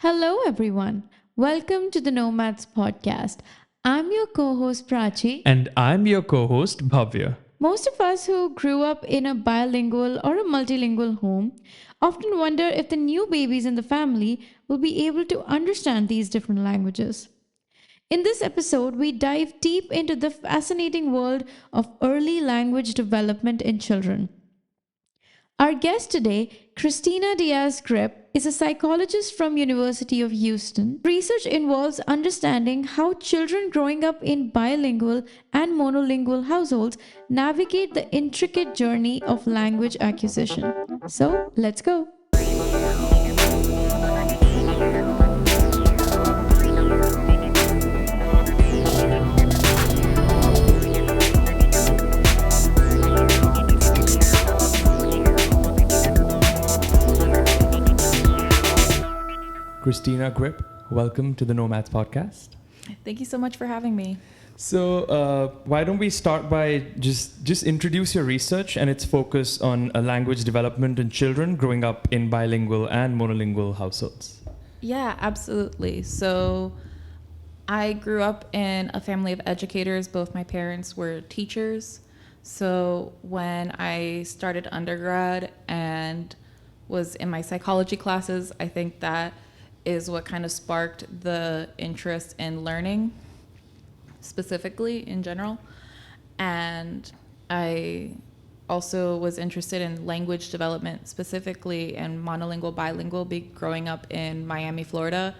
Hello, everyone. Welcome to the Knowmads Podcast. I'm your co host, Prachi. And I'm your co host, Bhavya. Most of us who grew up in a bilingual or a multilingual home often wonder if the new babies in the family will be able to understand these different languages. In this episode, we dive deep into the fascinating world of early language development in children. Our guest today, Christina Diaz Griep, is a psychologist from University of Houston. Research involves understanding how children growing up in bilingual and monolingual households navigate the intricate journey of language acquisition. So, let's go. Christina Griep, welcome to the Knowmads Podcast. Thank you so much for having me. So, why don't we start by just introduce your research and its focus on language development in children growing up in bilingual and monolingual households? Yeah, absolutely. So I grew up in a family of educators. Both my parents were teachers. So when I started undergrad and was in my psychology classes, I think that is what kind of sparked the interest in learning specifically in general. And I also was interested in language development, specifically in monolingual, bilingual. Growing up in Miami, Florida,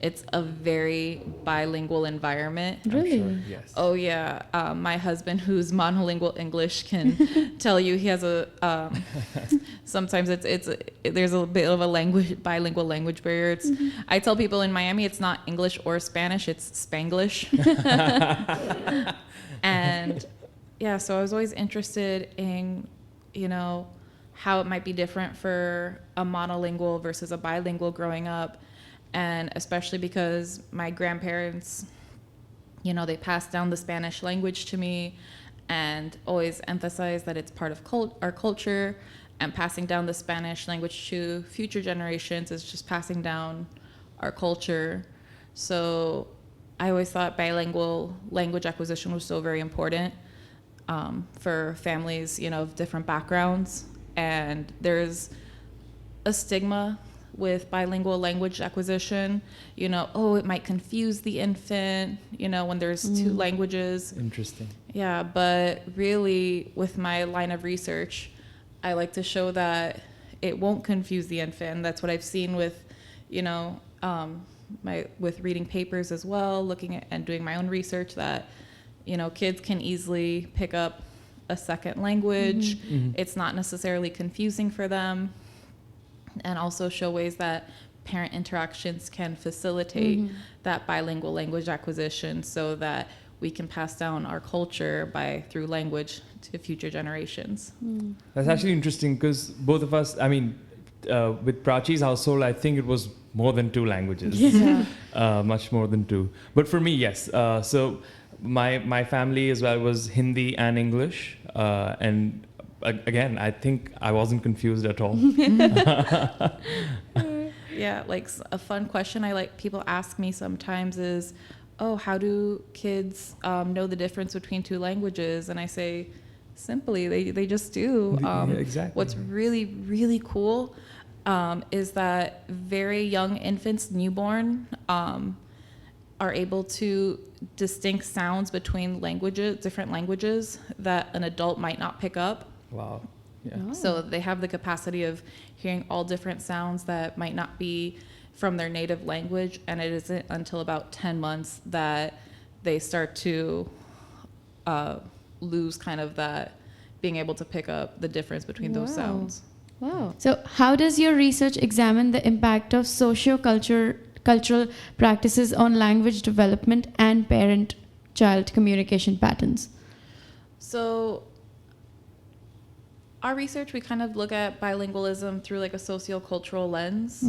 it's a very bilingual environment. Really? I'm sure, yes. Oh yeah, my husband, who's monolingual English, can tell you he has a. Sometimes there's a bit of a bilingual language barrier. I tell people in Miami it's not English or Spanish, it's Spanglish. And yeah, so I was always interested in, how it might be different for a monolingual versus a bilingual growing up. And especially because my grandparents, they passed down the Spanish language to me and always emphasized that it's part of our culture, and passing down the Spanish language to future generations is just passing down our culture. So I always thought bilingual language acquisition was so very important for families, of different backgrounds. And there's a stigma with bilingual language acquisition, it might confuse the infant, when there's two languages. Interesting. Yeah, but really with my line of research, I like to show that it won't confuse the infant. And that's what I've seen with, with reading papers as well, looking at and doing my own research that, kids can easily pick up a second language. It's not necessarily confusing for them. And also show ways that parent interactions can facilitate that bilingual language acquisition so that we can pass down our culture through language to future generations. That's actually interesting because both of us, with Prachi's household, I think it was more than two languages. Yeah. Much more than two. But for me, yes. So my family as well was Hindi and English. And again, I think I wasn't confused at all. Yeah, like a fun question people ask me sometimes is, how do kids know the difference between two languages? And I say, simply, they just do. Yeah, exactly. What's really, really cool is that very young infants, newborn, are able to distinct sounds between different languages that an adult might not pick up. Wow. Yeah. Oh. So they have the capacity of hearing all different sounds that might not be from their native language, and it isn't until about 10 months that they start to lose kind of that being able to pick up the difference between those sounds. Wow. So, how does your research examine the impact of cultural practices on language development and parent-child communication patterns? So our research, we kind of look at bilingualism through like a sociocultural lens.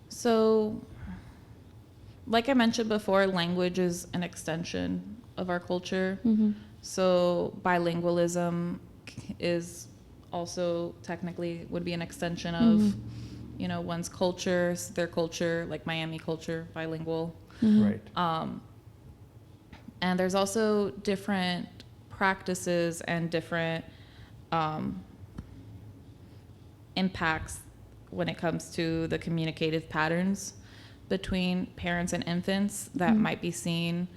So like I mentioned before, language is an extension of our culture. So bilingualism is also technically would be an extension of one's culture, their culture, like Miami culture, bilingual. Right. And there's also different practices and different impacts when it comes to the communicative patterns between parents and infants that might be seen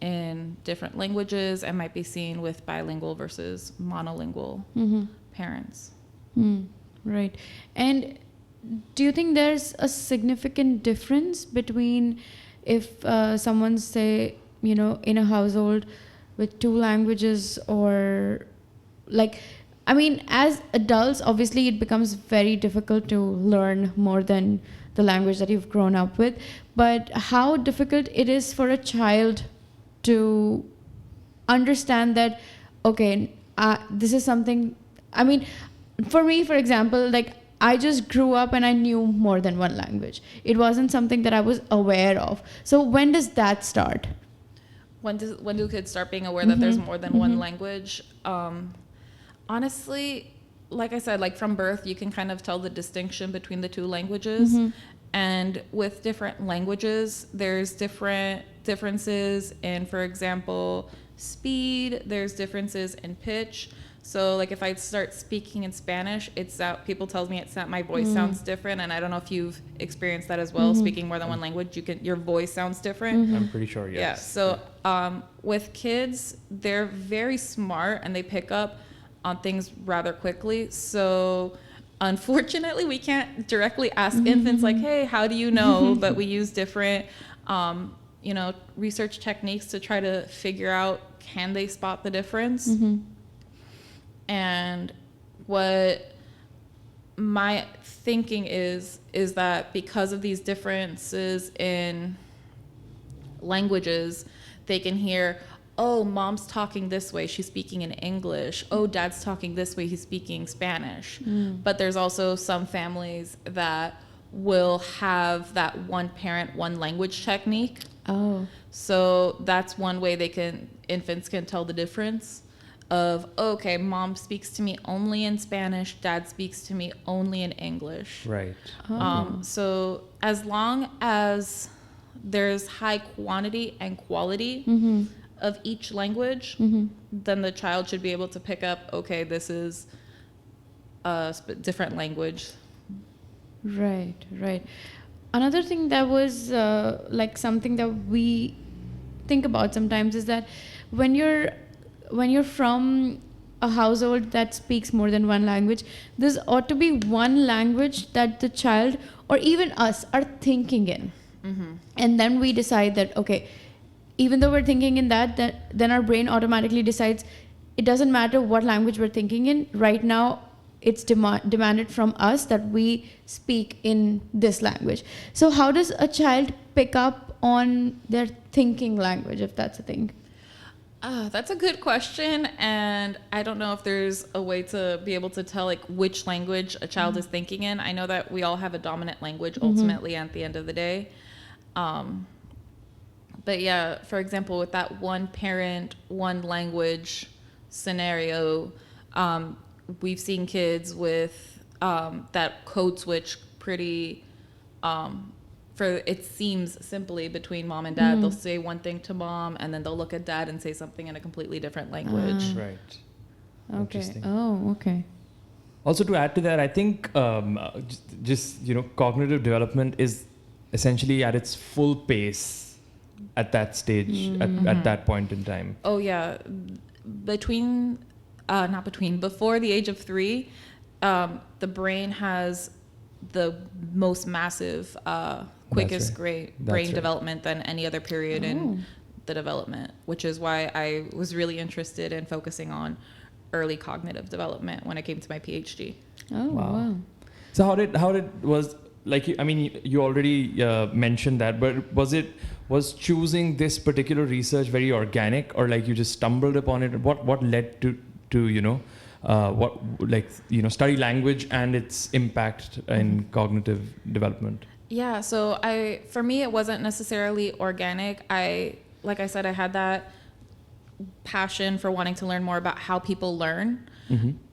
in different languages and might be seen with bilingual versus monolingual parents. Right. And do you think there's a significant difference between if someone's, say, in a household with two languages, or like, I mean, as adults, obviously it becomes very difficult to learn more than the language that you've grown up with. But how difficult it is for a child to understand that, okay, this is something, I mean, for me, for example, like, I just grew up and I knew more than one language. It wasn't something that I was aware of. So when does that start? When do kids start being aware that there's more than one language? Honestly, like I said, like from birth, you can kind of tell the distinction between the two languages. And with different languages, there's differences in, for example, speed. There's differences in pitch. So like if I start speaking in Spanish, people tells me my voice sounds different, and I don't know if you've experienced that as well. Speaking more than one language, your voice sounds different. I'm pretty sure, yes. Yeah. So with kids, they're very smart and they pick up on things rather quickly. So unfortunately, we can't directly ask infants like, "Hey, how do you know?" But we use different research techniques to try to figure out, can they spot the difference? And what my thinking is that because of these differences in languages, they can hear, oh, mom's talking this way, she's speaking in English. Oh, dad's talking this way, he's speaking Spanish. But there's also some families that will have that one parent, one language technique. Oh. So that's one way infants can tell the difference of, okay, mom speaks to me only in Spanish, dad speaks to me only in English. Right. So as long as there's high quantity and quality of each language, then the child should be able to pick up, okay, this is a different language. Right. Another thing that was like something that we think about sometimes is that when you're from a household that speaks more than one language, there ought to be one language that the child or even us are thinking in. And then we decide that, okay, even though we're thinking in that then our brain automatically decides it doesn't matter what language we're thinking in. Right now, it's demanded from us that we speak in this language. So how does a child pick up on their thinking language, if that's a thing? That's a good question, and I don't know if there's a way to be able to tell like which language a child is thinking in. I know that we all have a dominant language ultimately at the end of the day. But yeah, for example, with that one parent, one language scenario, we've seen kids with that code switch pretty it seems simply between mom and dad. They'll say one thing to mom and then they'll look at dad and say something in a completely different language. Right. Okay. Oh, okay. Also, to add to that, I think just cognitive development is essentially at its full pace at that stage, at that point in time. Oh yeah, before the age of 3, the brain has the most massive, quickest brain development than any other period in the development, which is why I was really interested in focusing on early cognitive development when I came to my PhD. Oh, wow. So you already mentioned that, but was choosing this particular research very organic, or like you just stumbled upon it? What led to study language and its impact in cognitive development? Yeah, so for me, it wasn't necessarily organic. Like I said, I had that passion for wanting to learn more about how people learn.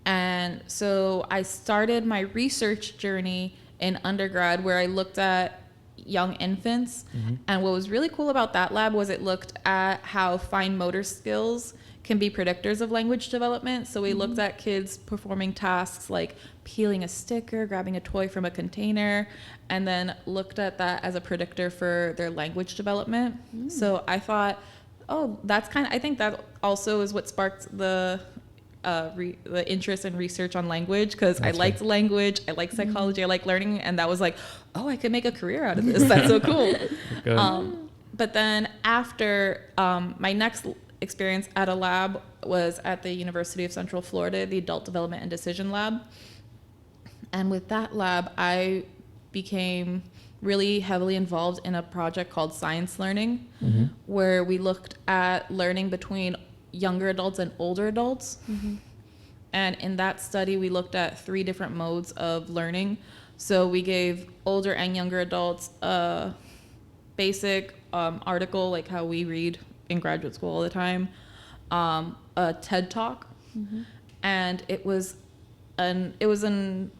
And so I started my research journey in undergrad where I looked at young infants. And what was really cool about that lab was it looked at how fine motor skills can be predictors of language development. So we looked at kids performing tasks like peeling a sticker, grabbing a toy from a container, and then looked at that as a predictor for their language development. So I thought, oh, I think that also is what sparked the interest in research on language, because I liked language, I like psychology, I like learning, and that was like, oh, I could make a career out of this. That's so cool. But then after my next experience at a lab was at the University of Central Florida, the Adult Development and Decision Lab. And with that lab, I became really heavily involved in a project called Science Learning, where we looked at learning between younger adults and older adults. And in that study, we looked at 3 different modes of learning. So we gave older and younger adults a basic article, like how we read in graduate school all the time, a TED Talk. And it was an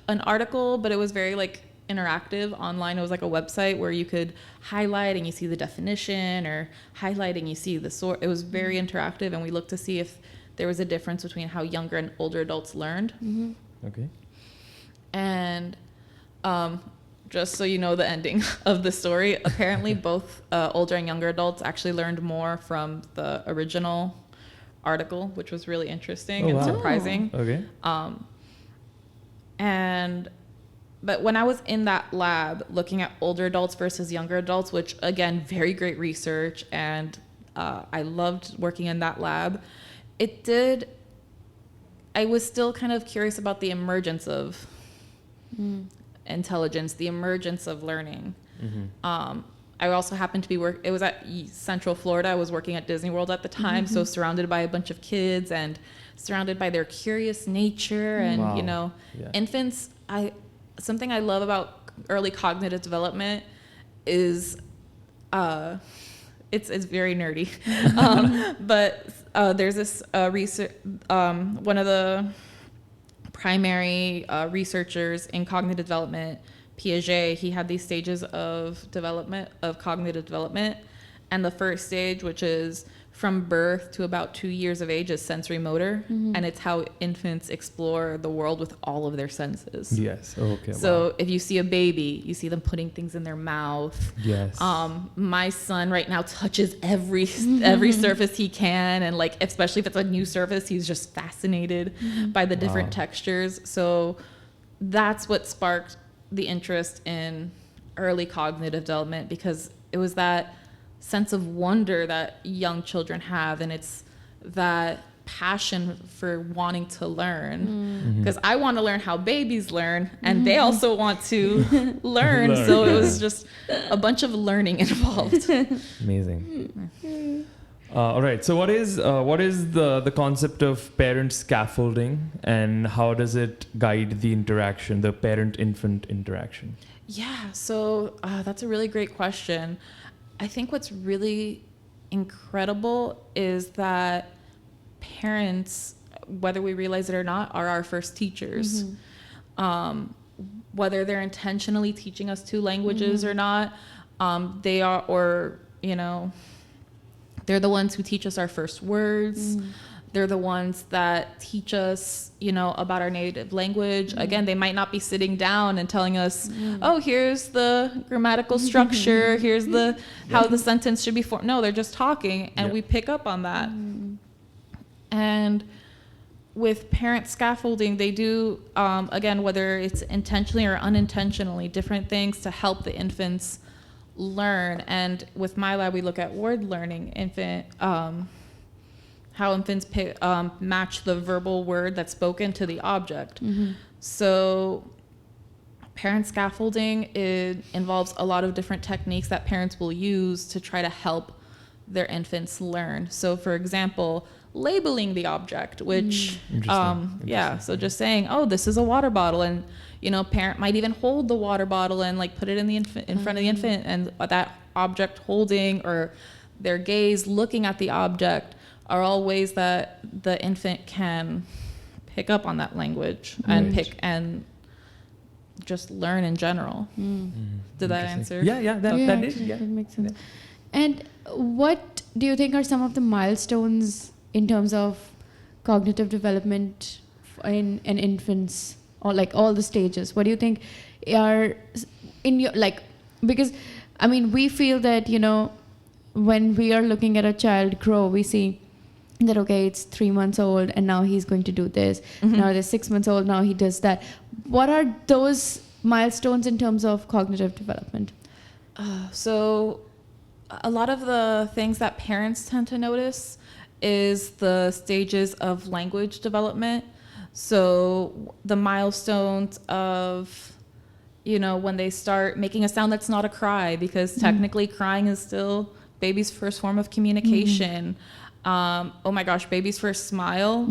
article, but it was very like interactive online. It was like a website where you could highlight and you see the definition, or highlight and you see the source. It was very interactive, and we looked to see if there was a difference between how younger and older adults learned. Okay. And just so you know the ending of the story, apparently both older and younger adults actually learned more from the original article, which was really interesting and surprising. Okay. But when I was in that lab looking at older adults versus younger adults, which again, very great research, and I loved working in that lab, I was still kind of curious about the emergence of intelligence, the emergence of learning. I also happened to be it was at Central Florida. I was working at Disney World at the time, so surrounded by a bunch of kids and surrounded by their curious nature. And, you know, infants, something I love about early cognitive development is, it's very nerdy. But there's this research, one of the primary researchers in cognitive development, Piaget, he had these stages of cognitive development. And the first stage, which is from birth to about 2 years of age, is sensory motor. And it's how infants explore the world with all of their senses. Yes. Okay. So if you see a baby, you see them putting things in their mouth. Yes. My son right now touches every surface he can. And like, especially if it's a new surface, he's just fascinated by the different textures. So that's what sparked the interest in early cognitive development, because it was that sense of wonder that young children have, and it's that passion for wanting to learn, because I want to learn how babies learn, and they also want to learn. So it was just a bunch of learning involved. Amazing. All right. So what is the concept of parent scaffolding, and how does it guide the interaction, the parent-infant interaction? Yeah. So that's a really great question. I think what's really incredible is that parents, whether we realize it or not, are our first teachers. Whether they're intentionally teaching us 2 languages or not, they are, or, you know, they're the ones who teach us our first words. They're the ones that teach us, you know, about our native language. Again, they might not be sitting down and telling us, oh, here's the grammatical structure, here's how the sentence should be formed. No, they're just talking, and we pick up on that. And with parent scaffolding, they do, again, whether it's intentionally or unintentionally, different things to help the infants learn. And with my lab, we look at word learning, how infants match the verbal word that's spoken to the object. So parent scaffolding, it involves a lot of different techniques that parents will use to try to help their infants learn. So for example, labeling the object, which so just saying, oh, this is a water bottle, and you know, parent might even hold the water bottle and like put it in the infant, in front of the infant, and that object holding or their gaze looking at the object are all ways that the infant can pick up on that language and just learn in general. Did that answer? Yeah, that did. Actually, Yeah. that makes sense. And what do you think are some of the milestones in terms of cognitive development in infants, or like all the stages? What do you think are in your, like, because I mean, we feel that, you know, when we are looking at a child grow, we see that, okay, it's 3 months old and now he's going to do this. Now they're 6 months old, now he does that. What are those milestones in terms of cognitive development? So a lot of the things that parents tend to notice is the stages of language development. So the milestones of, you know, when they start making a sound that's not a cry, because technically crying is still baby's first form of communication. Oh my gosh, baby's first smile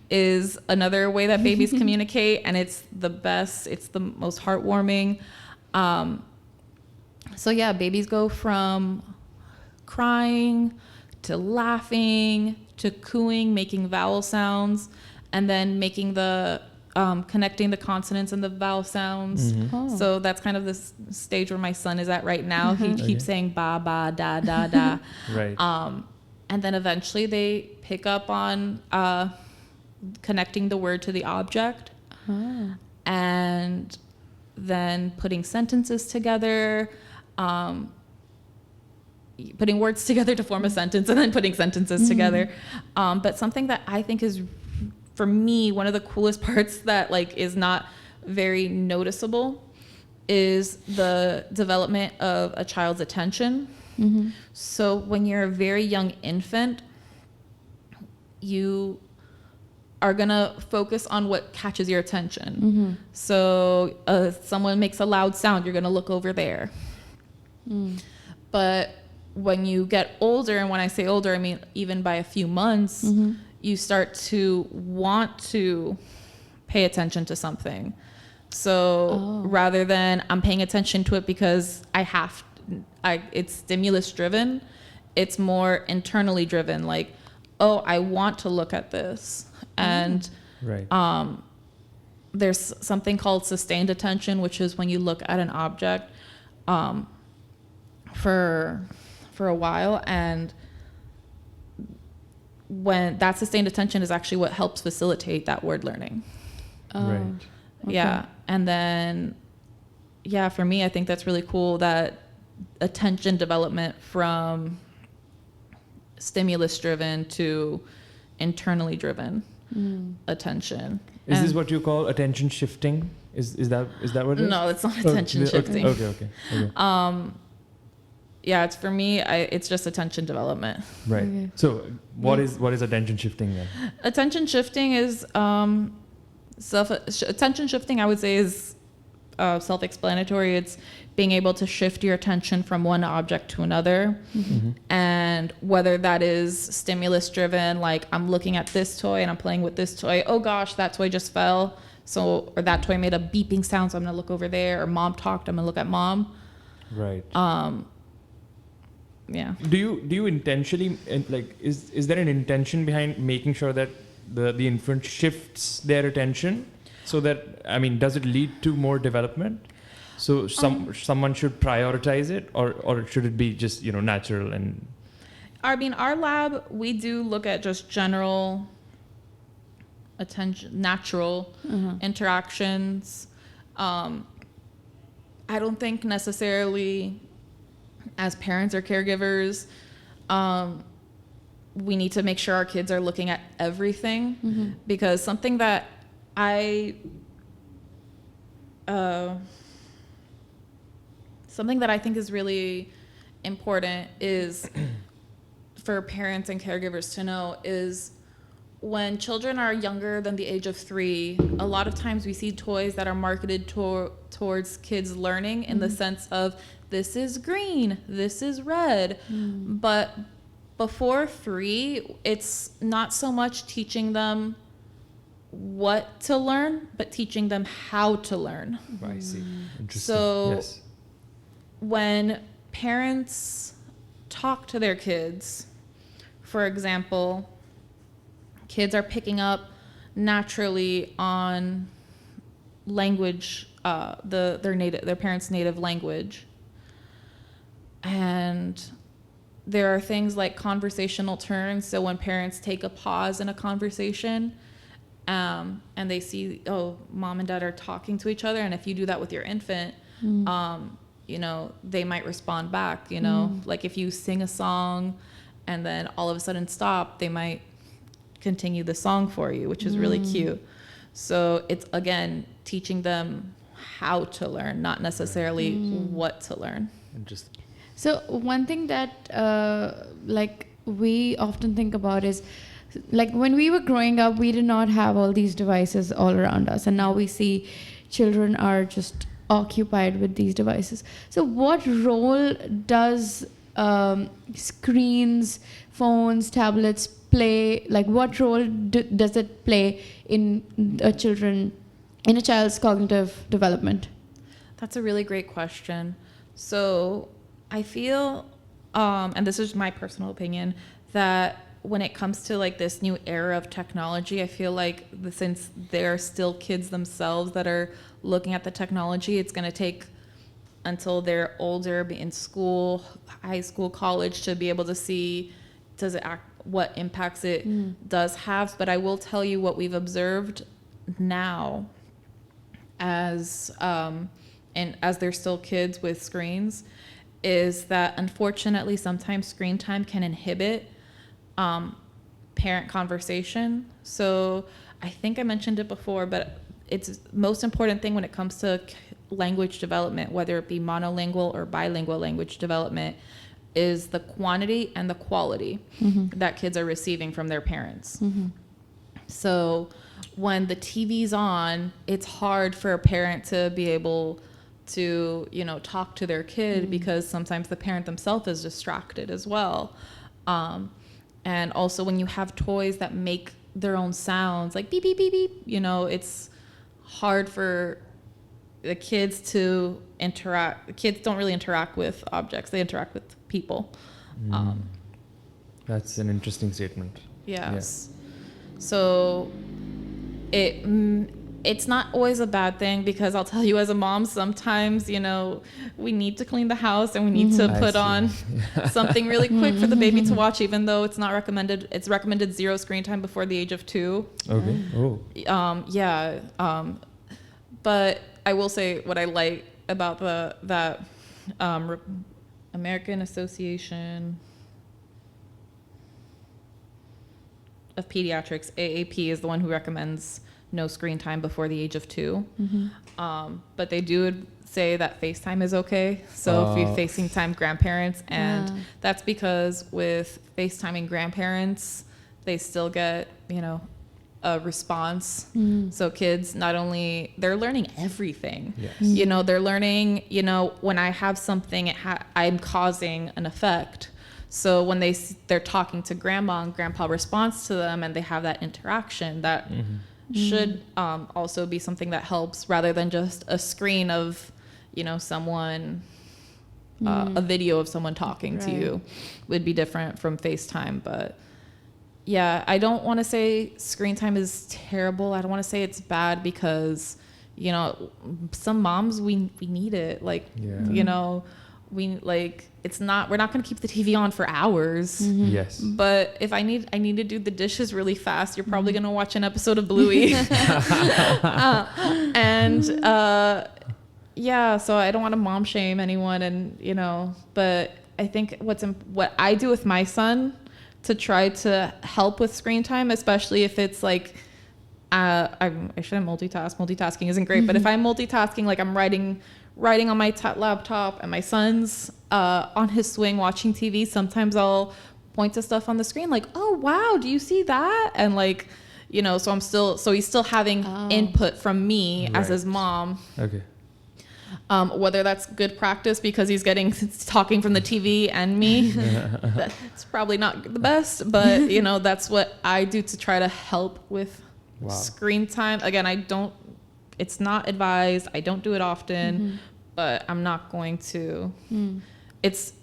is another way that babies communicate, and it's the best, it's the most heartwarming. So yeah, babies go from crying to laughing to cooing, making vowel sounds, and then making the connecting the consonants and the vowel sounds. So that's kind of the stage where my son is at right now. He keeps saying ba ba da da da. Right. And then eventually they pick up on connecting the word to the object, and then putting sentences together, putting words together to form a sentence, and then putting sentences together. But something that I think is, for me, one of the coolest parts that like is not very noticeable is the development of a child's attention. So when you're a very young infant, you are gonna focus on what catches your attention. So someone makes a loud sound, you're gonna look over there. But when you get older, and when I say older, I mean even by a few months, you start to want to pay attention to something. So rather than I'm paying attention to it because it's stimulus driven, it's more internally driven. Like, oh, I want to look at this. And there's something called sustained attention, which is when you look at an object for a while, and when that sustained attention is actually what helps facilitate that word learning. Right. Yeah. And then, yeah, for me, I think that's really cool, that attention development from stimulus driven to internally driven attention. Is this what you call attention shifting? Is that what it is? No, it's not attention shifting. Okay. Yeah, it's, for me, it's just attention development. Right. Okay. So what is attention shifting then? Attention shifting is attention shifting, I would say, is self-explanatory. It's being able to shift your attention from one object to another. And whether that is stimulus driven, like I'm looking at this toy and I'm playing with this toy, oh gosh, that toy just fell, so, or that toy made a beeping sound, so I'm gonna look over there, or mom talked, I'm gonna look at mom. Right. Yeah. Do you intentionally, like, is there an intention behind making sure that the infant shifts their attention, so that, I mean, does it lead to more development? So someone should prioritize it, or should it be just, you know, natural? And I mean, our lab, we do look at just general attention, natural interactions. I don't think necessarily as parents or caregivers, we need to make sure our kids are looking at everything, because something that I think is really important is for parents and caregivers to know is when children are younger than the age of 3, a lot of times we see toys that are marketed towards kids learning in the sense of this is green, this is red. But before 3, it's not so much teaching them what to learn, but teaching them how to learn. I see. Interesting. So yes. When parents talk to their kids, for example, kids are picking up naturally on language their parents' native language. And there are things like conversational turns. So when parents take a pause in a conversation, and they see, oh, mom and dad are talking to each other, and if you do that with your infant, you know, they might respond back. You know, like if you sing a song and then all of a sudden stop, they might continue the song for you, which is really cute. So it's, again, teaching them how to learn, not necessarily what to learn. Interesting. So one thing that like we often think about is, like when we were growing up, we did not have all these devices all around us, and now we see children are just occupied with these devices. So what role does screens, phones, tablets play? Like what role does it play in a child's cognitive development? That's a really great question. So I feel, and this is my personal opinion, that when it comes to like this new era of technology, I feel like since they're still kids themselves that are looking at the technology, it's going to take until they're older, be in school, high school, college, to be able to see what impacts it does have. But I will tell you what we've observed now as they're still kids with screens is that unfortunately sometimes screen time can inhibit parent conversation. So I think I mentioned it before, but it's most important thing when it comes to language development, whether it be monolingual or bilingual language development, is the quantity and the quality that kids are receiving from their parents. So when the TV's on, it's hard for a parent to be able to, you know, talk to their kid because sometimes the parent themselves is distracted as well. And also when you have toys that make their own sounds, like beep, beep, beep, beep, you know, it's hard for the kids to interact. The kids don't really interact with objects. They interact with people. That's an interesting statement. Yes. Yeah. So it's not always a bad thing, because I'll tell you, as a mom, sometimes, you know, we need to clean the house and we need to put on something really quick for the baby to watch, even though it's not recommended. It's recommended 0 screen time before the age of 2. Okay. But I will say what I like about that American Association of Pediatrics, AAP, is the one who recommends no screen time before the age of 2. But they do say that FaceTime is okay. So if you're FaceTime grandparents, and that's because with FaceTiming grandparents, they still get, you know, a response. So kids, not only, they're learning everything. You know, they're learning, you know, when I have something, I'm causing an effect. So when they're talking to grandma and grandpa responds to them, and they have that interaction, that should also be something that helps, rather than just a screen of, you know, someone, a video of someone talking to you would be different from FaceTime. But yeah, I don't want to say screen time is terrible. I don't want to say it's bad, because, you know, some moms, we need it. Like, you know, we're not going to keep the TV on for hours. Yes. But if I need to do the dishes really fast, you're probably going to watch an episode of Bluey. So I don't want to mom shame anyone, and, you know, but I think what I do with my son to try to help with screen time, especially if it's like, I shouldn't multitask. Multitasking isn't great, but if I'm multitasking, like I'm writing on my laptop and my son's on his swing watching TV, sometimes I'll point to stuff on the screen like, oh wow, do you see that? And like, you know, so he's still having input from me as his mom. Okay. Whether that's good practice because he's talking from the TV and me, that's probably not the best, but you know, that's what I do to try to help with screen time. Again, it's not advised. I don't do it often, but I'm not going to. It's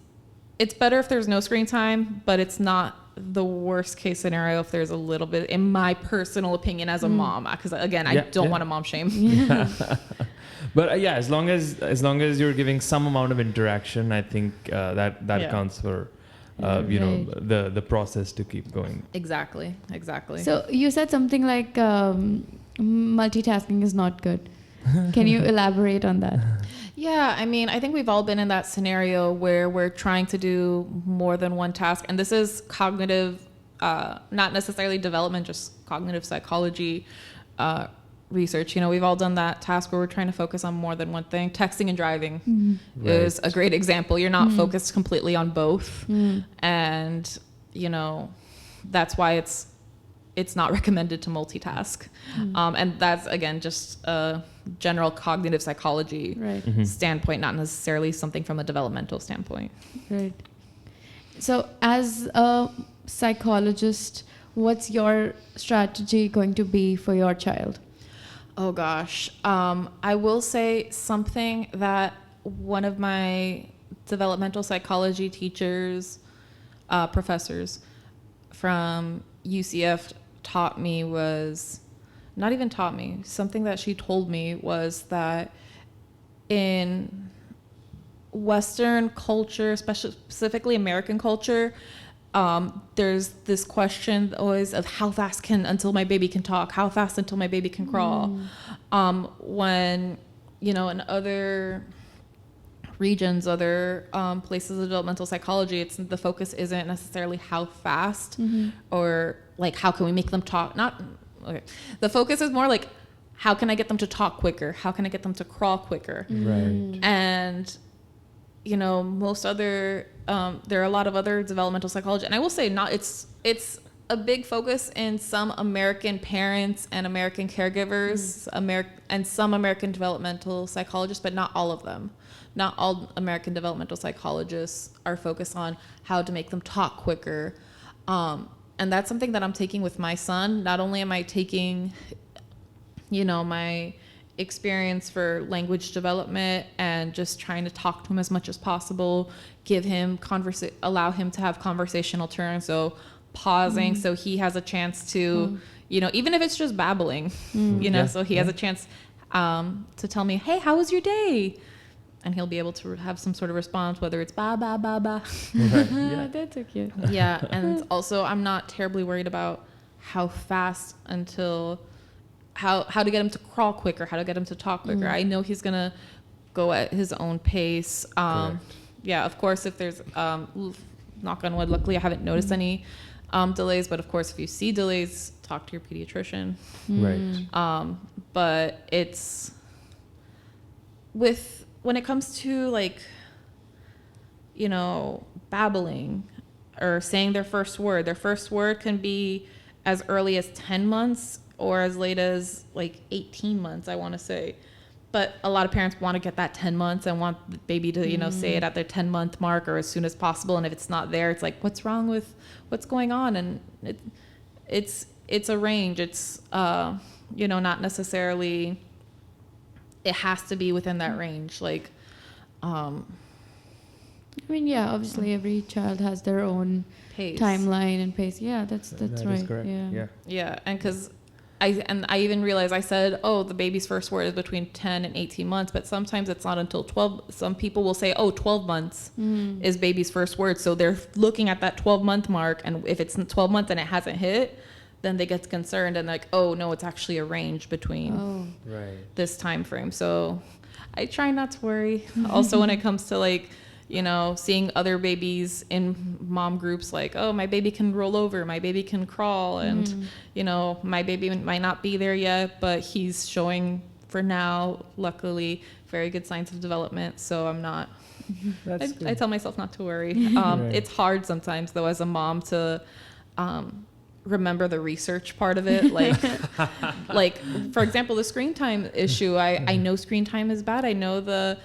better if there's no screen time, but it's not the worst case scenario if there's a little bit, in my personal opinion as a mom, because again, I don't want to mom shame. But yeah, as long as you're giving some amount of interaction, I think that accounts for the process to keep going. Exactly. So you said something like multitasking is not good. Can you elaborate on that? Yeah, I mean, I think we've all been in that scenario where we're trying to do more than one task. And this is cognitive, not necessarily development, just cognitive psychology research. We've all done that task where we're trying to focus on more than one thing. Texting and driving is a great example. You're not focused completely on both. And, that's why it's not recommended to multitask. And that's, again, just a general cognitive psychology standpoint, not necessarily something from a developmental standpoint. Right. So as a psychologist, what's your strategy going to be for your child? Oh, gosh. I will say something that one of my developmental psychology teachers, professors from UCF taught me was, not even taught me, something that she told me was that in Western culture, specifically American culture, there's this question always of how fast until my baby can talk, how fast until my baby can crawl. When, in other regions, other places of developmental psychology, the focus isn't necessarily how fast or like how can we make them talk. The focus is more like how can I get them to talk quicker? How can I get them to crawl quicker? Right. And most other there are a lot of other developmental psychology, and I will say it's a big focus in some American parents and American caregivers, and some American developmental psychologists, but not all of them. Not all American developmental psychologists are focused on how to make them talk quicker. And that's something that I'm taking with my son. Not only am I taking, my experience for language development and just trying to talk to him as much as possible, allow him to have conversational turns. So pausing so he has a chance to, even if it's just babbling, so he has a chance to tell me, hey, how was your day? And he'll be able to have some sort of response, whether it's ba, ba, ba, ba. Right. That's so cute. Yeah. And also I'm not terribly worried about how fast how to get him to crawl quicker, how to get him to talk quicker. I know he's going to go at his own pace. Yeah, of course, if there's, knock on wood, luckily I haven't noticed any delays, but of course, if you see delays, talk to your pediatrician. Right. But it's when it comes to babbling or saying their first word can be as early as 10 months or as late as 18 months, I want to say. But a lot of parents want to get that 10 months and want the baby to, say it at their 10-month mark or as soon as possible. And if it's not there, it's like, what's wrong with what's going on? And it's a range. It's, not necessarily, it has to be within that range. Obviously every child has their own pace. Timeline and pace. Yeah, that's That right. is correct. Yeah. And because I even realized I said, the baby's first word is between 10 and 18 months, but sometimes it's not until 12. Some people will say, 12 months is baby's first word. So they're looking at that 12-month mark. And if it's 12 months and it hasn't hit, then they get concerned and no, it's actually a range between this time frame. So I try not to worry. Also, when it comes to seeing other babies in mom groups, my baby can roll over, my baby can crawl, and my baby might not be there yet, but he's showing for now, luckily, very good signs of development. So I'm not. I tell myself not to worry. It's hard sometimes though as a mom to remember the research part of it. For example, the screen time issue. I know screen time is bad. I know the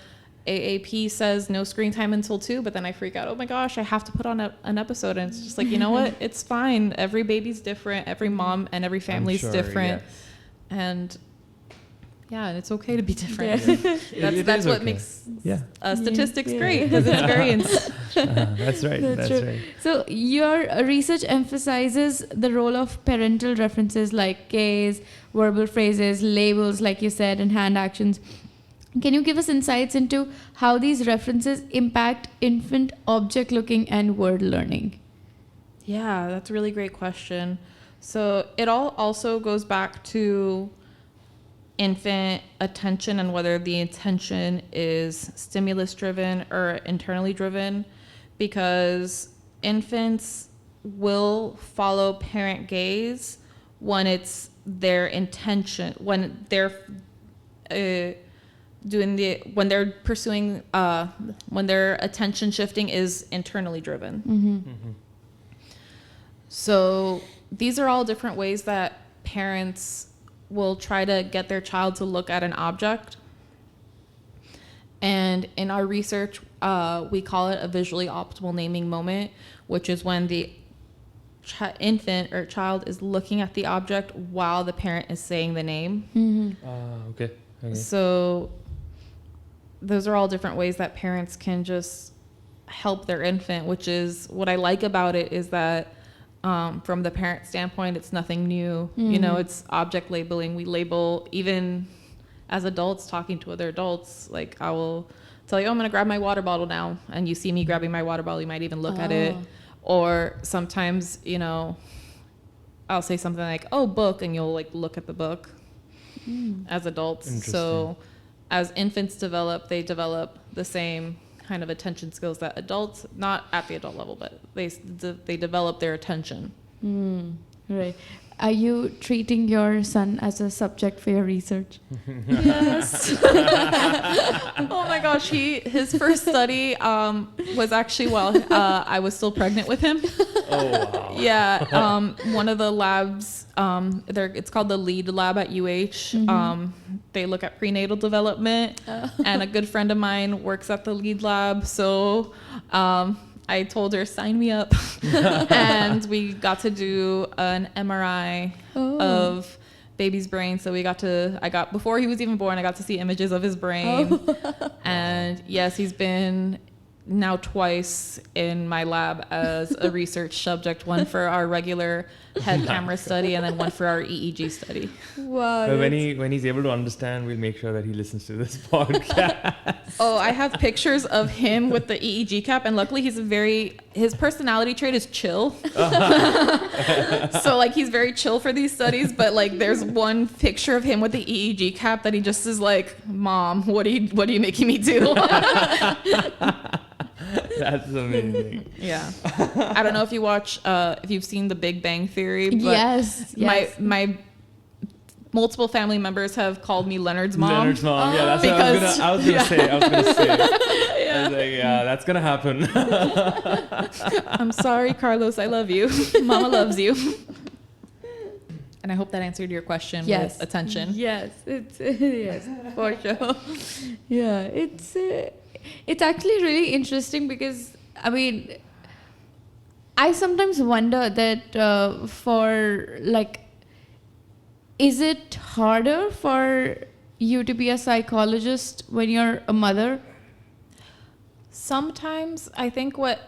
AAP says no screen time until 2, but then I freak out. Oh my gosh, I have to put on an episode. And it's just you know what? It's fine. Every baby's different. Every mom and every family's different. Yes. And and it's okay to be different. Yeah. That's what makes statistics great, because it's variance. That's right. That's right. So your research emphasizes the role of parental references like gaze, verbal phrases, labels, like you said, and hand actions. Can you give us insights into how these references impact infant object looking and word learning? Yeah, that's a really great question. So it all also goes back to infant attention and whether the attention is stimulus driven or internally driven, because infants will follow parent gaze when it's their intention, when they're when they're pursuing, when their attention shifting is internally driven. So these are all different ways that parents will try to get their child to look at an object. And in our research, we call it a visually optimal naming moment, which is when the infant or child is looking at the object while the parent is saying the name. Okay. So those are all different ways that parents can just help their infant, which is what I like about it is that from the parent standpoint, it's nothing new. You know, it's object labeling. We label, even as adults talking to other adults, like I will tell you, oh, I'm going to grab my water bottle now. And you see me grabbing my water bottle, you might even look at it. Or sometimes, you know, I'll say something like, oh, book, and you'll like look at the book as adults. So as infants develop, they develop the same kind of attention skills that adults, not at the adult level, but they develop their attention. Right. Are you treating your son as a subject for your research? Yes. Oh my gosh, his first study was actually while I was still pregnant with him. Oh wow. Yeah. One of the labs, it's called the LEAD lab at UH. They look at prenatal development, and a good friend of mine works at the LEAD lab. So I told her, sign me up. And we got to do an MRI of baby's brain. So before he was even born, I got to see images of his brain. And yes, he's been now twice in my lab as a research subject, one for our regular head camera study and then one for our EEG study. Wow. But when he's able to understand, we'll make sure that he listens to this podcast. Oh, I have pictures of him with the EEG cap, and luckily his personality trait is chill. So like he's very chill for these studies, but like there's one picture of him with the EEG cap that he just is like, Mom, what are you making me do? That's amazing. Yeah. I don't know if you watch, if you've seen The Big Bang Theory, but yes. my multiple family members have called me Leonard's mom. Leonard's mom. Yeah, that's what I was gonna say. I was like, yeah, that's gonna happen. I'm sorry, Carlos. I love you. Mama loves you. And I hope that answered your question with attention. Yes, yes, for sure. Yeah, it's actually really interesting because, I mean, I sometimes wonder that for like, is it harder for you to be a psychologist when you're a mother? Sometimes I think what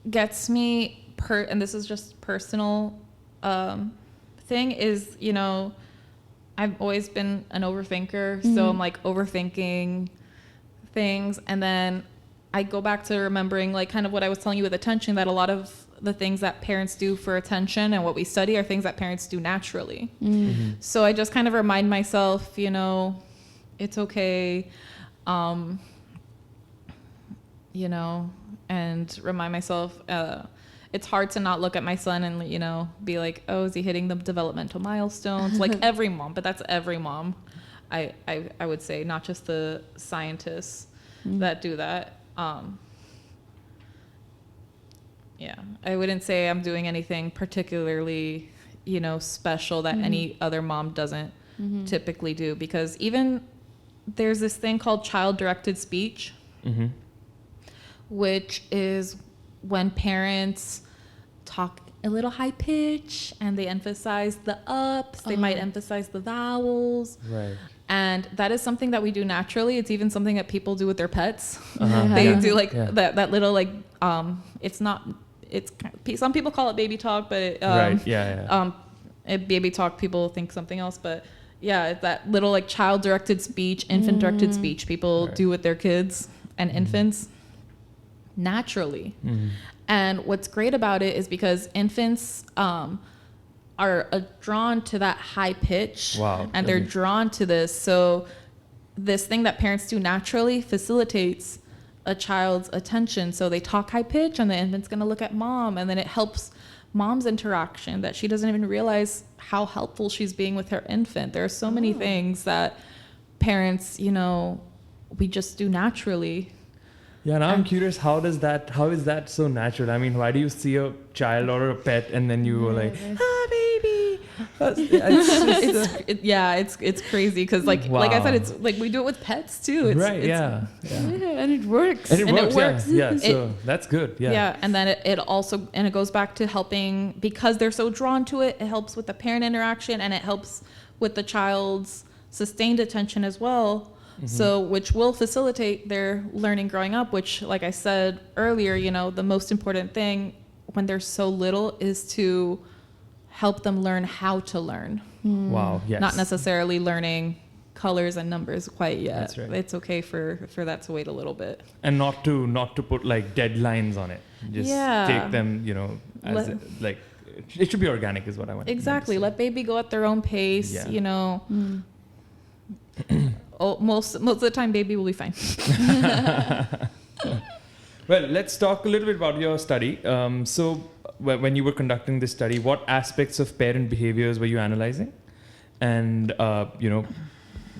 gets me, and this is just personal thing, is, you know, I've always been an overthinker. So I'm like overthinking things, and then I go back to remembering like kind of what I was telling you with attention, that a lot of the things that parents do for attention and what we study are things that parents do naturally. So I just kind of remind myself, you know, it's okay, you know, and remind myself it's hard to not look at my son and, you know, be like, oh, is he hitting the developmental milestones? Like every mom, but that's every mom. I would say, not just the scientists that do that. Yeah, I wouldn't say I'm doing anything particularly, you know, special that any other mom doesn't typically do, because even there's this thing called child-directed speech, which is when parents talk a little high pitch and they emphasize the ups, they might emphasize the vowels. Right. And that is something that we do naturally. It's even something that people do with their pets. They do like that little like, some people call it baby talk, but right. Yeah. baby talk, people think something else, but yeah, that little like child-directed speech, infant-directed speech people Right. do with their kids and infants naturally. And what's great about it is because infants are drawn to that high pitch, Wow. and they're drawn to this. So this thing that parents do naturally facilitates a child's attention. So they talk high pitch, and the infant's going to look at mom, and then it helps mom's interaction that she doesn't even realize how helpful she's being with her infant. There are so many things that parents, you know, we just do naturally. Yeah, now I'm curious, how is that so natural? I mean, why do you see a child or a pet and then you were like, baby? It's crazy because like I said, it's like we do it with pets too. Yeah, and it works. and it works. Yeah, It- so that's good. Yeah. And then it also, and it goes back to helping, because they're so drawn to it, it helps with the parent interaction, and it helps with the child's sustained attention as well. So, which will facilitate their learning growing up, which, like I said earlier, you know, the most important thing when they're so little is to help them learn how to learn. Wow. Yes. Not necessarily learning colors and numbers quite yet. That's right. It's okay for that to wait a little bit. And not to put like deadlines on it. Just take them, you know, as like it should be organic is what I want. Exactly. to say. Let baby go at their own pace. Yeah. You know. Most of the time, baby will be fine. Well, let's talk a little bit about your study. So, when you were conducting this study, what aspects of parent behaviors were you analyzing? And you know,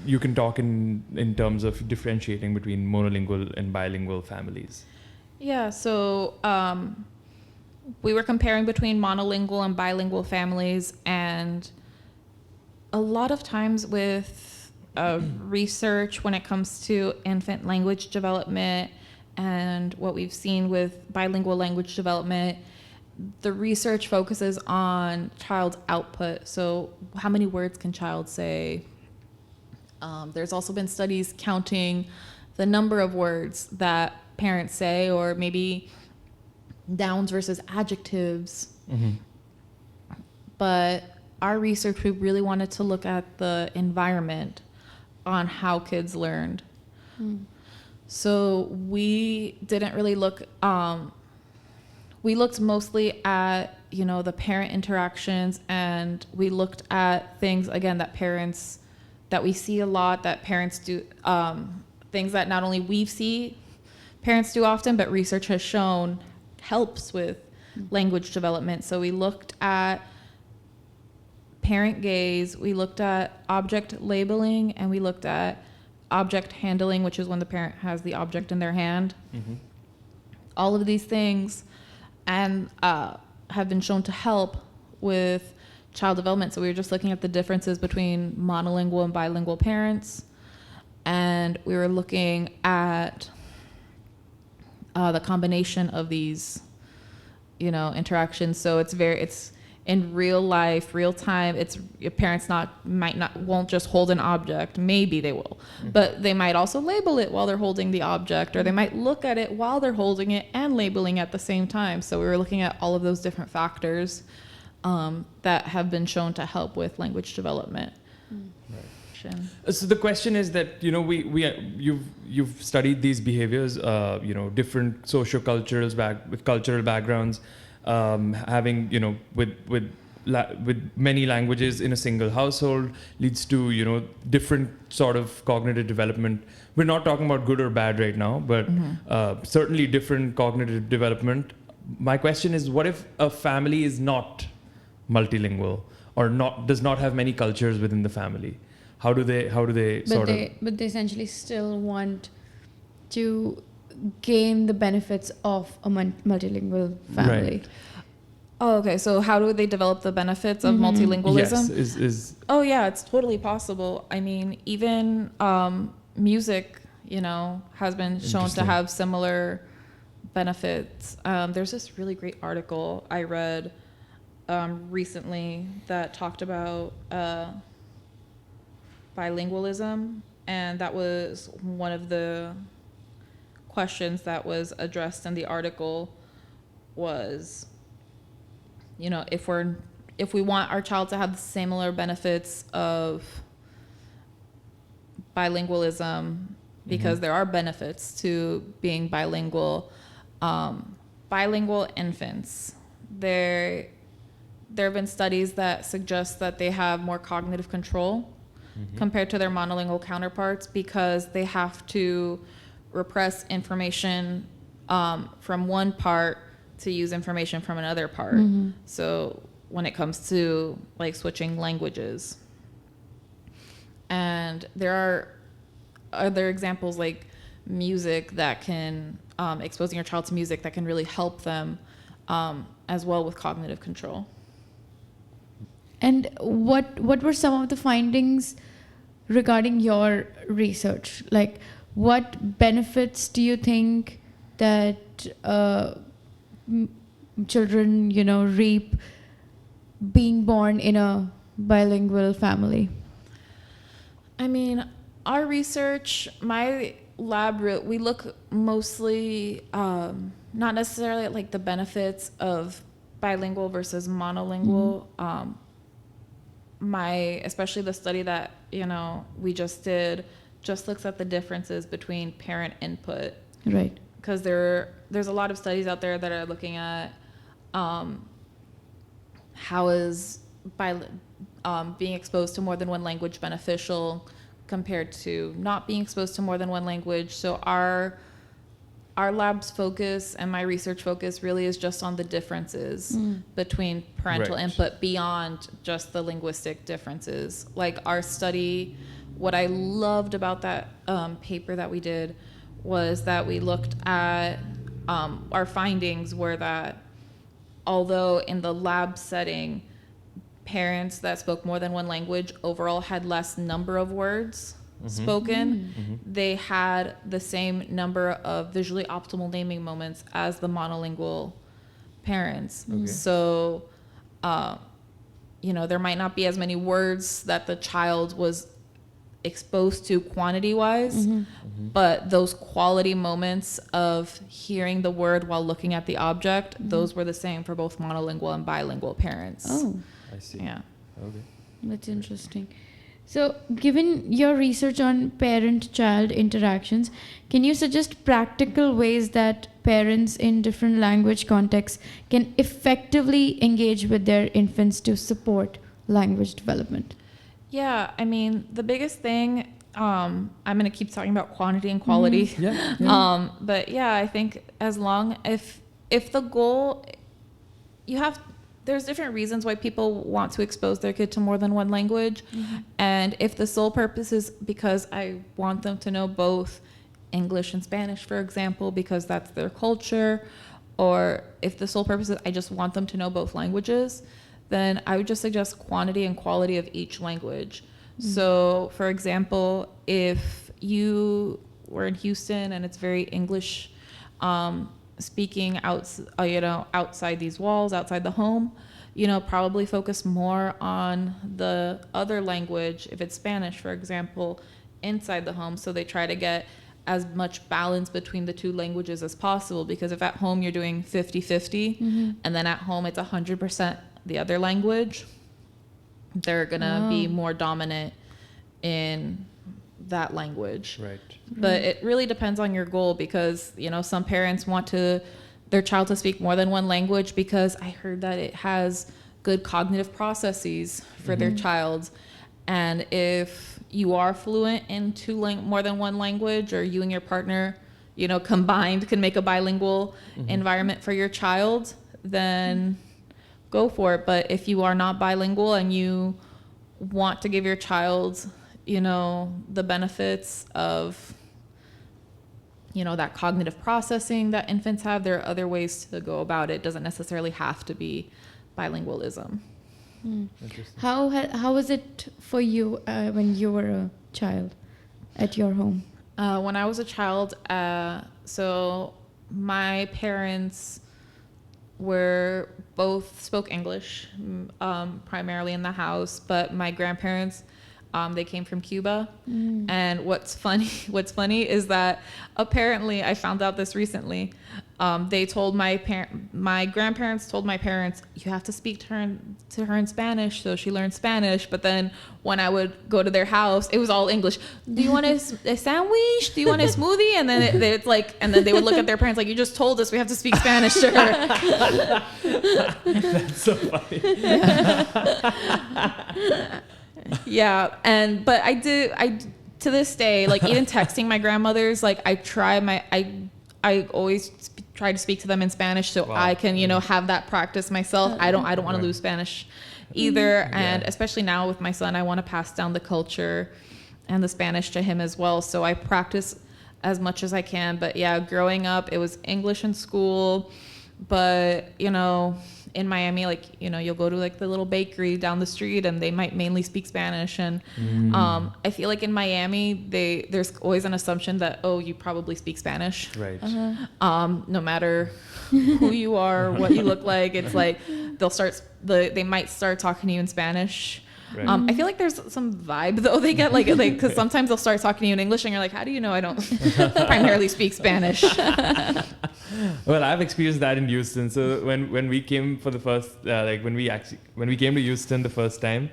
you can talk in terms of differentiating between monolingual and bilingual families. Yeah. So we were comparing between monolingual and bilingual families, and a lot of times with research when it comes to infant language development and what we've seen with bilingual language development, the research focuses on child's output. So how many words can child say? There's also been studies counting the number of words that parents say, or maybe nouns versus adjectives. But our research, we really wanted to look at the environment on how kids learned. So we didn't really look, we looked mostly at, you know, the parent interactions, and we looked at things, again, that we see a lot, that parents do, things that not only we see parents do often, but research has shown helps with language development. So we looked at parent gaze, we looked at object labeling, and we looked at object handling, which is when the parent has the object in their hand. All of these things and have been shown to help with child development. So we were just looking at the differences between monolingual and bilingual parents, and we were looking at the combination of these, you know, interactions. So it's in real life, real time. It's your parents won't just hold an object. Maybe they will, but they might also label it while they're holding the object, or they might look at it while they're holding it and labeling at the same time. So we were looking at all of those different factors that have been shown to help with language development. So the question is that, you know, you've studied these behaviors, you know, different sociocultural with cultural backgrounds, having, you know, with many languages in a single household leads to, you know, different sort of cognitive development. We're not talking about good or bad right now, but certainly different cognitive development. My question is, what if a family is not multilingual or does not have many cultures within the family? How do they But they essentially still want to gain the benefits of a multilingual family. Right. Oh, okay. So how do they develop the benefits of multilingualism? Yes, Oh, yeah, it's totally possible. I mean, even music, you know, has been shown to have similar benefits. There's this really great article I read recently that talked about bilingualism, and that was one of the questions that was addressed in the article was, you know, if we want our child to have the similar benefits of bilingualism because there are benefits to being bilingual. Bilingual infants, there have been studies that suggest that they have more cognitive control compared to their monolingual counterparts because they have to repress information from one part to use information from another part. So when it comes to like switching languages, and there are other examples like music that can exposing your child to music that can really help them as well with cognitive control. And what were some of the findings regarding your research? Like, what benefits do you think that children, reap being born in a bilingual family? I mean, our research, my lab, we look mostly not necessarily at like the benefits of bilingual versus monolingual. Especially the study that we just did just looks at the differences between parent input, Right. because there's a lot of studies out there that are looking at how is being exposed to more than one language beneficial compared to not being exposed to more than one language. So our lab's focus and my research focus really is just on the differences between parental input beyond just the linguistic differences. Like our study, what I loved about that paper that we did was that we looked at our findings were that although in the lab setting, parents that spoke more than one language overall had less number of words spoken, they had the same number of visually optimal naming moments as the monolingual parents. So, there might not be as many words that the child was exposed to quantity-wise, but those quality moments of hearing the word while looking at the object, those were the same for both monolingual and bilingual parents. Oh, I see. Yeah. Okay. that's interesting. So, given your research on parent-child interactions, can you suggest practical ways that parents in different language contexts can effectively engage with their infants to support language development? Yeah, I mean, the biggest thing, I'm going to keep talking about quantity and quality. Yeah. But yeah, I think as long, if the goal, there's different reasons why people want to expose their kid to more than one language. And if the sole purpose is because I want them to know both English and Spanish, for example, because that's their culture, or if the sole purpose is I just want them to know both languages, then I would just suggest quantity and quality of each language. So, for example, if you were in Houston and it's very English speaking outside these walls, outside the home, probably focus more on the other language, if it's Spanish, for example, inside the home. So they try to get as much balance between the two languages as possible, because if at home you're doing 50-50 and then at home it's 100% the other language, they're gonna be more dominant in that language. Right. But it really depends on your goal, because some parents want their child to speak more than one language because I heard that it has good cognitive processes for their child. And if you are fluent in more than one language, or you and your partner combined can make a bilingual environment for your child, then go for it. But if you are not bilingual and you want to give your child the benefits of that cognitive processing that infants have, there are other ways to go about it. It doesn't necessarily have to be bilingualism. How was it for you when you were a child at your home? When I was a child, so my parents both spoke English primarily in the house, but my grandparents They came from Cuba. And what's funny is that apparently, I found out this recently, they told my grandparents told my parents, you have to speak to her in Spanish, so she learned Spanish. But then when I would go to their house, it was all English. Do you want a sandwich? Do you want a smoothie? And then it's like, and then they would look at their parents like, you just told us we have to speak Spanish to her. That's so funny. Yeah, but I to this day, like even texting my grandmothers, like I always try to speak to them in Spanish so I can, have that practice myself. I don't want to lose Spanish either. And especially now with my son, I want to pass down the culture and the Spanish to him as well. So I practice as much as I can. But yeah, growing up, it was English in school. But, in Miami, like, you'll go to like the little bakery down the street and they might mainly speak Spanish. And I feel like in Miami, there's always an assumption that, oh, you probably speak Spanish. Right. No matter who you are, what you look like, it's like they might start talking to you in Spanish. Right. I feel like there's some vibe though they get, like because sometimes they'll start talking to you in English and you're like, how do you know I don't primarily speak Spanish? Well, I've experienced that in Houston. So when we came for the first, when we came to Houston the first time,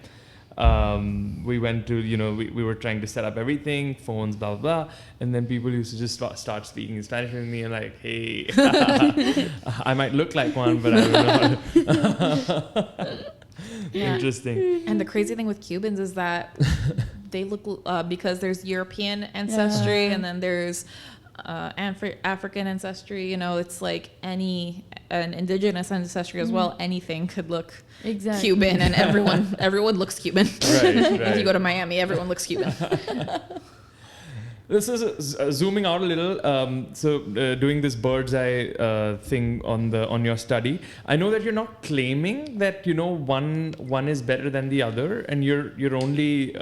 we went to, we were trying to set up everything, phones, blah, blah, blah. And then people used to just start speaking Spanish with me and like, hey, I might look like one, but I don't know. Yeah. Interesting. And the crazy thing with Cubans is that they look, because there's European ancestry and then there's African ancestry, it's like an indigenous ancestry as well. Anything could look Cuban, and everyone looks Cuban. Right. If you go to Miami, everyone looks Cuban. This is zooming out a little. Doing this bird's eye thing on your study, I know that you're not claiming that one is better than the other, and you're only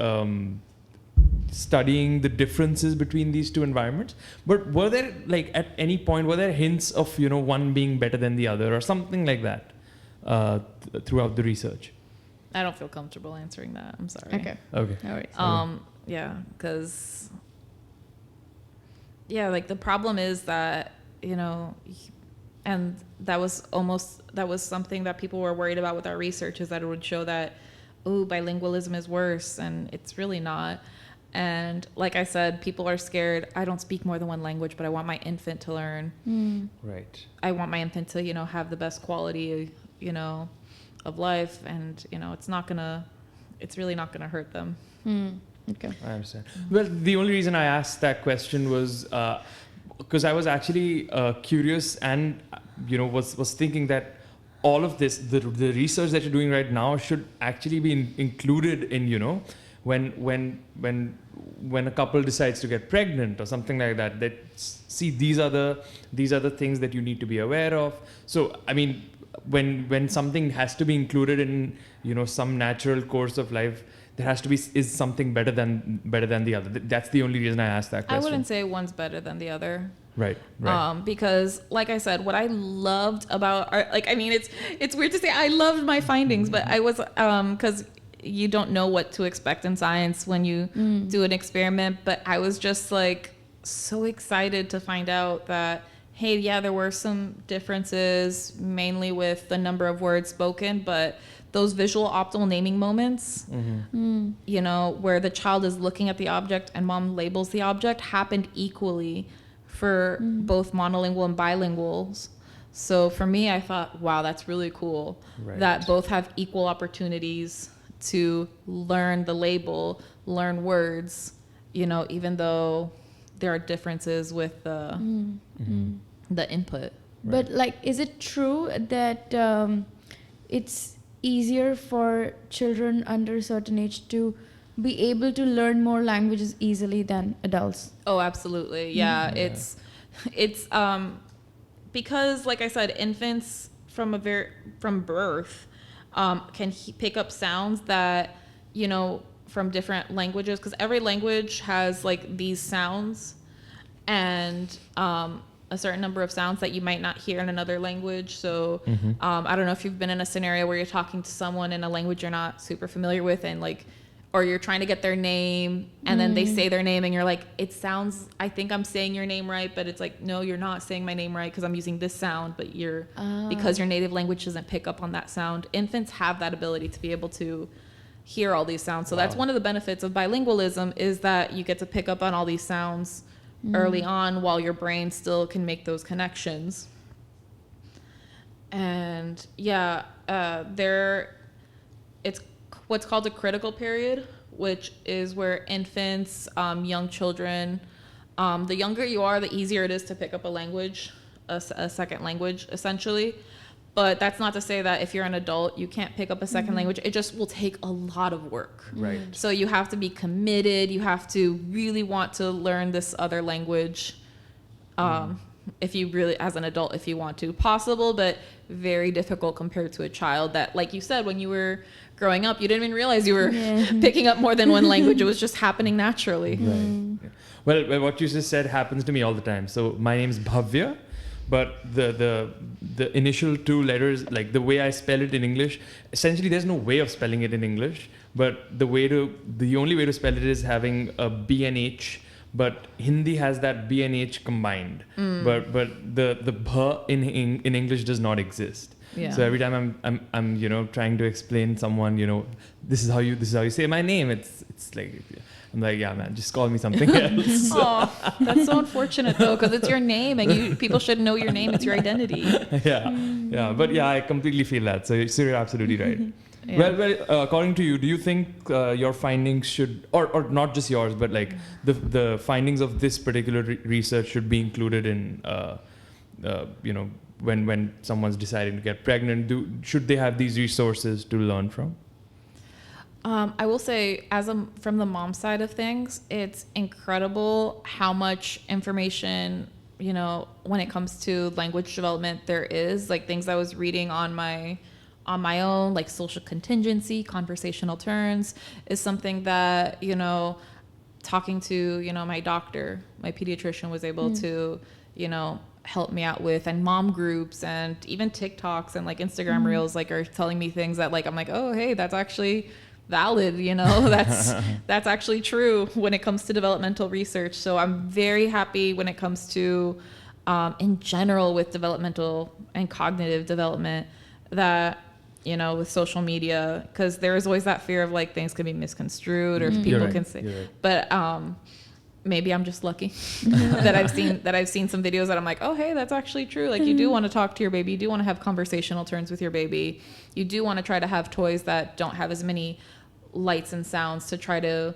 studying the differences between these two environments. But were there at any point hints of one being better than the other or something like that throughout the research? I don't feel comfortable answering that. I'm sorry. Okay. All right. Yeah, because. Yeah, like the problem is that, and that was something that people were worried about with our research, is that it would show that, bilingualism is worse, and it's really not. And like I said, people are scared. I don't speak more than one language, but I want my infant to learn. Right. I want my infant to, have the best quality, of life, and, it's really not gonna hurt them. Okay. I understand. Well, the only reason I asked that question was because I was actually curious and was thinking that all of this, the research that you're doing right now, should actually be included in when a couple decides to get pregnant or something like that. That see these are the things that you need to be aware of. So I mean, when something has to be included in some natural course of life, there has to be something better than the other. That's the only reason I asked that question. I wouldn't say one's better than the other. Right. Because like I said, what I loved about it's weird to say I loved my findings, but I was because you don't know what to expect in science when you do an experiment, but I was just like so excited to find out that, hey, yeah, there were some differences, mainly with the number of words spoken, but those visual optimal naming moments, where the child is looking at the object and mom labels the object, happened equally for both monolingual and bilinguals. So for me, I thought, wow, that's really cool that both have equal opportunities to learn the label, learn words, even though there are differences with the input. But is it true that it's easier for children under a certain age to be able to learn more languages easily than adults? Oh, absolutely. Yeah. It's because like I said, infants from birth can pick up sounds that, from different languages, because every language has these sounds and a certain number of sounds that you might not hear in another language. So I don't know if you've been in a scenario where you're talking to someone in a language you're not super familiar with, and or you're trying to get their name and then they say their name and you're like, I think I'm saying your name right, but it's like, no, you're not saying my name right because I'm using this sound, but because your native language doesn't pick up on that sound. Infants have that ability to be able to hear all these sounds. So that's one of the benefits of bilingualism, is that you get to pick up on all these sounds early on while your brain still can make those connections. And it's what's called a critical period, which is where infants, young children, the younger you are, the easier it is to pick up a language, a second language, essentially. But that's not to say that if you're an adult, you can't pick up a second language. It just will take a lot of work. Right. So you have to be committed. You have to really want to learn this other language. If you really, as an adult, if you want to. Possible, but very difficult compared to a child that, like you said, when you were growing up, you didn't even realize you were picking up more than one language. It was just happening naturally. Right. Yeah. Well, what you just said happens to me all the time. So my name is Bhavya, but the initial two letters, like the way I spell it in English, essentially there's no way of spelling it in English, but the only way to spell it is having a B and H. But Hindi has that B and H combined, but the bh in English does not exist. Yeah. So every time I'm trying to explain someone, this is how you say my name. It's like, I'm like, yeah, man, just call me something else. Oh, that's so unfortunate though, because it's your name and people should know your name. It's your identity. Yeah, but yeah, I completely feel that. So you're absolutely right. Yeah. Well, according to you, do you think your findings should, or not just yours, but like the findings of this particular research should be included in, when someone's deciding to get pregnant? Should they have these resources to learn from? I will say, from the mom side of things, it's incredible how much information, when it comes to language development there is. Like things I was reading on my own, like social contingency, conversational turns, is something that, talking to, my doctor, my pediatrician was able to, help me out with, and mom groups and even TikToks and like Instagram reels, like are telling me things that like, I'm like, oh, hey, that's actually valid, that's actually true when it comes to developmental research. So I'm very happy when it comes to, in general, with developmental and cognitive development, that, with social media, because there is always that fear of like things could be misconstrued or people can say, but maybe I'm just lucky that I've seen some videos that I'm like, oh, hey, that's actually true. Like you do want to talk to your baby. You do want to have conversational turns with your baby. You do want to try to have toys that don't have as many lights and sounds to try to,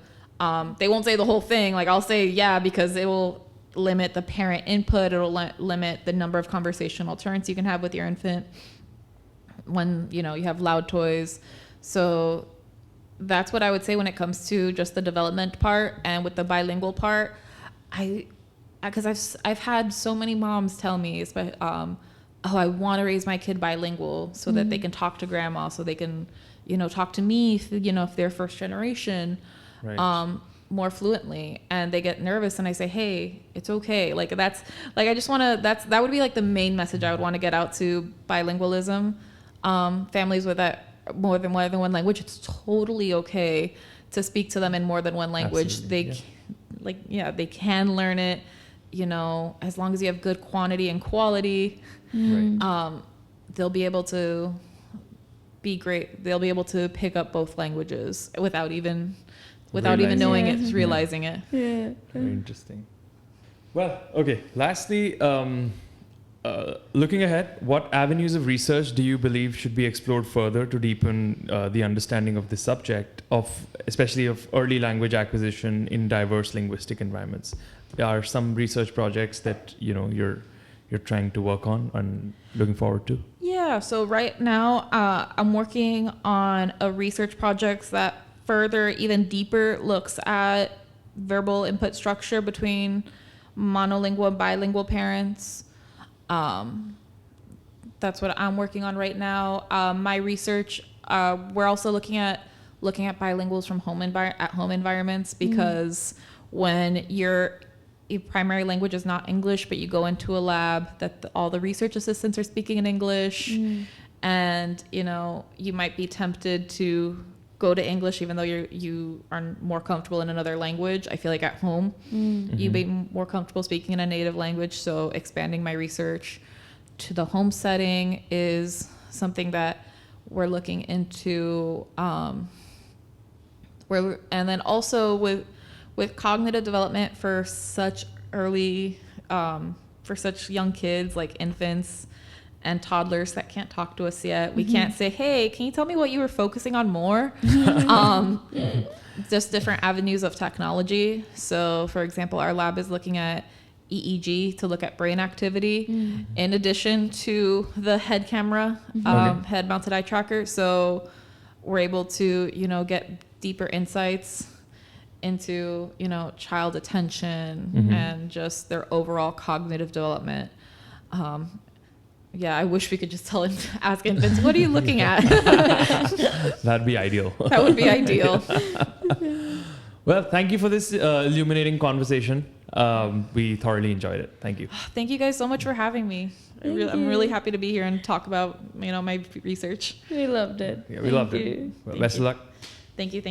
they won't say the whole thing. Like I'll say, yeah, because it will limit the parent input. It'll limit the number of conversational turns you can have with your infant when, you have loud toys. So that's what I would say when it comes to just the development part. And with the bilingual part, because I've had so many moms tell me, I want to raise my kid bilingual so that they can talk to grandma, so they can, talk to me, if they're first generation, more fluently, and they get nervous. And I say, hey, it's okay. Like that's like, I just want to, that would be like the main message I would want to get out to bilingualism. Families with that more than one language, it's totally okay to speak to them in more than one language. They can learn it, as long as you have good quantity and quality. They'll be able to be great. They'll be able to pick up both languages without even knowing it, realizing it. Yeah. Very interesting. Well, okay. Lastly, looking ahead, what avenues of research do you believe should be explored further to deepen the understanding of this subject, especially of early language acquisition in diverse linguistic environments? There are some research projects that you're trying to work on and looking forward to. Yeah. So right now, I'm working on a research project that further, even deeper, looks at verbal input structure between monolingual and bilingual parents. That's what I'm working on right now. My research, we're also looking at bilinguals from at-home environments, because when your primary language is not English, but you go into a lab that all the research assistants are speaking in English, and you might be tempted to go to English, even though you are more comfortable in another language. I feel like at home, you be more comfortable speaking in a native language. So expanding my research to the home setting is something that we're looking into. And then also with cognitive development for such early, for such young kids like infants and toddlers that can't talk to us yet. We can't say, hey, can you tell me what you were focusing on more? Just different avenues of technology. So, for example, our lab is looking at EEG to look at brain activity in addition to the head camera, head mounted eye tracker. So we're able to, get deeper insights into, child attention and just their overall cognitive development. I wish we could just ask infants, what are you looking at? That'd be ideal. That would be ideal. Well, thank you for this illuminating conversation. We thoroughly enjoyed it. Thank you. Thank you guys so much for having me. I'm really happy to be here and talk about, my research. We loved it. Yeah, we loved it. Well, best of luck. Thank you.